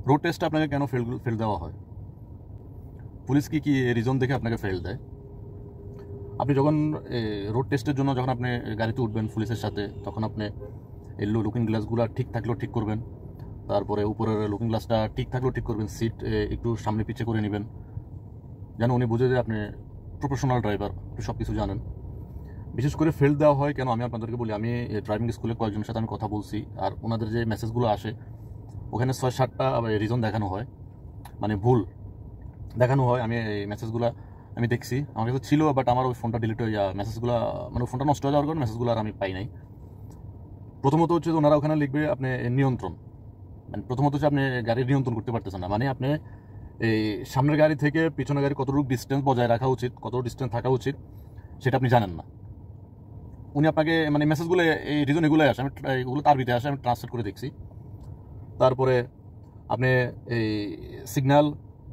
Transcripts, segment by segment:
Road টেস্টে আপনাকে কেন ফেল দেওয়া হয়, পুলিশ কি রিজন দেখে আপনাকে ফেল দেয়? আপনি যখন রোড টেস্টের জন্য যখন আপনি গাড়িতে উঠবেন পুলিশের সাথে, তখন আপনি এই লুকিং গ্লাসগুলো ঠিক থাকলেও ঠিক করবেন, তারপরে উপরের লুকিং গ্লাসটা ঠিক থাকলেও ঠিক করবেন, সিট একটু সামনে পিছিয়ে করে নেবেন, যেন উনি বুঝে যে আপনি প্রফেশনাল ড্রাইভার, আপনি সব কিছু জানেন। বিশেষ করে ফেল দেওয়া হয় কেন আমি আপনাদেরকে বলি, আমি ড্রাইভিং স্কুলে কয়েকজনের সাথে আমি কথা বলছি, আর ওনাদের যে মেসেজগুলো আসে ওখানে 6-7টা রিজন দেখানো হয়, মানে ভুল দেখানো হয়। আমি এই মেসেজগুলো আমি দেখছি, আমার কাছে ছিল, বাট আমার ওই ফোনটা ডিলিট হয়ে যাওয়া, মেসেজগুলো মানে ফোনটা নষ্ট হয়ে যাওয়ার কারণে মেসেজগুলো আর আমি পাই নাই। প্রথমত হচ্ছে ওনারা ওখানে লিখবে আপনি নিয়ন্ত্রণ, মানে প্রথমত হচ্ছে আপনি গাড়ি নিয়ন্ত্রণ করতে পারতেছেন না, মানে আপনি এই সামনের গাড়ি থেকে পিছনের গাড়ি কতটুকু ডিস্টেন্স বজায় রাখা উচিত, কতটুকু ডিস্টেন্স থাকা উচিত সেটা আপনি জানেন না। উনি আপনাকে মানে মেসেজগুলো এই রিজন এগুলোই আসে, আমি এগুলো তার ভিতরে আসে, আমি ট্রান্সলেট করে দেখছি। তারপরে আপনি এই সিগন্যাল,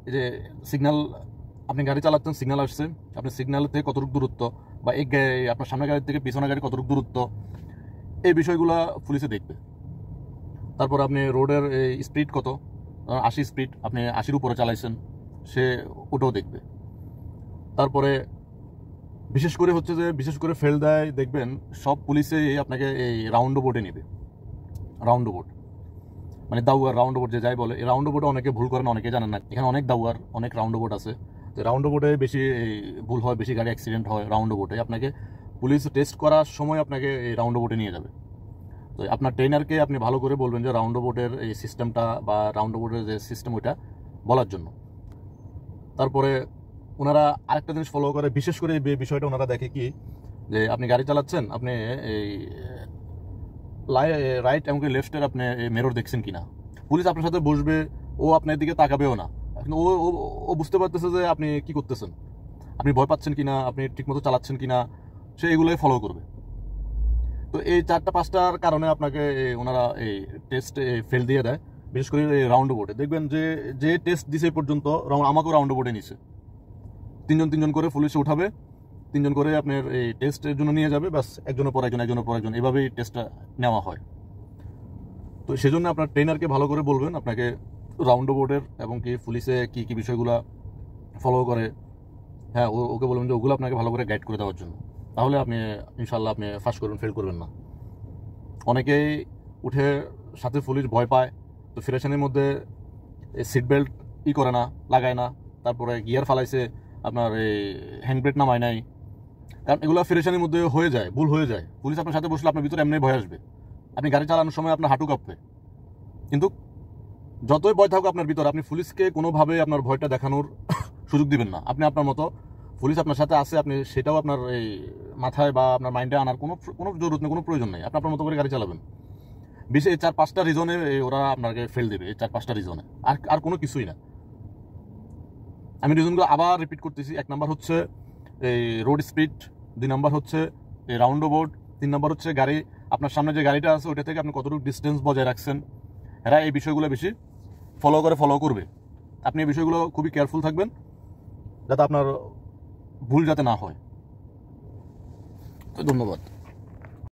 এই যে সিগন্যাল আপনি গাড়ি চালাচ্ছেন, সিগন্যাল আসছে, আপনি সিগন্যাল থেকে কতটুকু দূরত্ব, বা আপনার সামনের গাড়ি থেকে পিছনের গাড়ি কতটুকু দূরত্ব, এই বিষয়গুলো পুলিশে দেখবে। তারপর আপনি রোডের স্পিড কত, 80 স্পিড, আপনি 80-র উপরে চালাইছেন, সে ওটাও দেখবে। তারপরে বিশেষ করে ফেল দেয় দেখবেন সব পুলিশে আপনাকে এই রাউন্ড বোর্ডে নেবে। রাউন্ড বোর্ড মানে দাউয়ার রাউন্ড বোর্ড যে যাই বলে, এই রাউন্ড বোর্ডে অনেকে ভুল করেন, অনেকে জানেন না। এখানে অনেক দাউয়ার, অনেক রাউন্ড বোর্ড আছে, তো রাউন্ড বোর্ডে বেশি ভুল হয়, বেশি গাড়ি অ্যাক্সিডেন্ট হয় রাউন্ড বোর্ডে। আপনাকে পুলিশ টেস্ট করার সময় আপনাকে এই রাউন্ড বোর্ডে নিয়ে যাবে। তো আপনার ট্রেনারকে আপনি ভালো করে বলবেন যে রাউন্ড বোর্ডের এই সিস্টেমটা বা রাউন্ড বোর্ডের যে সিস্টেম ওইটা বলার জন্য। তারপরে ওনারা আরেকটা জিনিস ফলো করে, বিশেষ করে এই বিষয়টা ওনারা দেখে কি, যে আপনি গাড়ি চালাচ্ছেন, আপনি এই রাইট এবং লেফটের আপনি মেরর দেখছেন কিনা। পুলিশ আপনার সাথে বসবে, ও আপনার দিকে তাকাবেও না, কিন্তু ও বুঝতে পারতেছে যে আপনি কি করতেছেন, আপনি ভয় পাচ্ছেন কিনা, আপনি ঠিকমতো চালাচ্ছেন কিনা, সে এগুলোই ফলো করবে। তো এই 4-5টার কারণে আপনাকে ওনারা এই টেস্টে ফেল দিয়ে দেয়। বিশেষ করে এই রাউন্ড বোর্ডে দেখবেন যে টেস্ট দিছে পর্যন্ত, আমাকেও রাউন্ড বোর্ডে নিছে, 3জন করে পুলিশে উঠাবে, 3জন করে আপনার এই টেস্টের জন্য নিয়ে যাবে, ব্যাস একজনের পর একজন, এভাবেই টেস্টটা নেওয়া হয়। তো সেজন্য আপনার ট্রেনারকে ভালো করে বলবেন আপনাকে রাউন্ড বোর্ডের এবং কি পুলিশে কি বিষয়গুলো ফলো করে, হ্যাঁ ওকে বলবেন যে ওগুলো আপনাকে ভালো করে গাইড করে দেওয়ার জন্য। তাহলে আপনি ইনশাল্লাহ আপনি ফার্স্ট করবেন, ফেল করবেন না। অনেকেই উঠে সাথে পুলিশ ভয় পায়, তো ফ্রেশনের মধ্যে সিট বেল্ট করে না, লাগায় না, তারপরে গিয়ার ফালাইছে, আপনার এই হ্যান্ড ব্রেক নামায় নাই, কারণ এগুলো ফ্রেশনের মধ্যে হয়ে যায়, ভুল হয়ে যায়। পুলিশ আপনার সাথে বসলে আপনার ভিতরে এমনি ভয় আসবে, আপনি গাড়ি চালানোর সময় আপনার হাঁটু কাঁপবে, কিন্তু যতই ভয় থাকুক আপনার ভিতরে, আপনি পুলিশকে কোনোভাবে আপনার ভয়টা দেখানোর সুযোগ দিবেন না। আপনি আপনার মতো, পুলিশ আপনার সাথে আছে, আপনি সেটাও আপনার এই মাথায় বা আপনার মাইন্ডে আনার কোনো জরুরত নেই, কোনো প্রয়োজন নেই। আপনি আপনার মতো করে গাড়ি চালাবেন। বিশেষ এই 4-5টা রিজনে ওরা আপনাকে ফেল দেবে, এই 4-5টা রিজনে, আর কোনো কিছুই না। আমি রিজনগুলো আবার রিপিট করতেছি। 1 নাম্বার হচ্ছে এই রোড স্পিড, 2 নাম্বার হচ্ছে এই রাউন্ড বোর্ড, 3 নাম্বার হচ্ছে গাড়ি, আপনার সামনে যে গাড়িটা আছে ওইটা থেকে আপনি কতটুকু ডিস্টেন্স বজায় রাখছেন। এরা এই বিষয়গুলো বেশি ফলো করবে। আপনি এই বিষয়গুলো খুবই কেয়ারফুল থাকবেন, যাতে আপনার ভুল যাতে না হয়। তো ধন্যবাদ।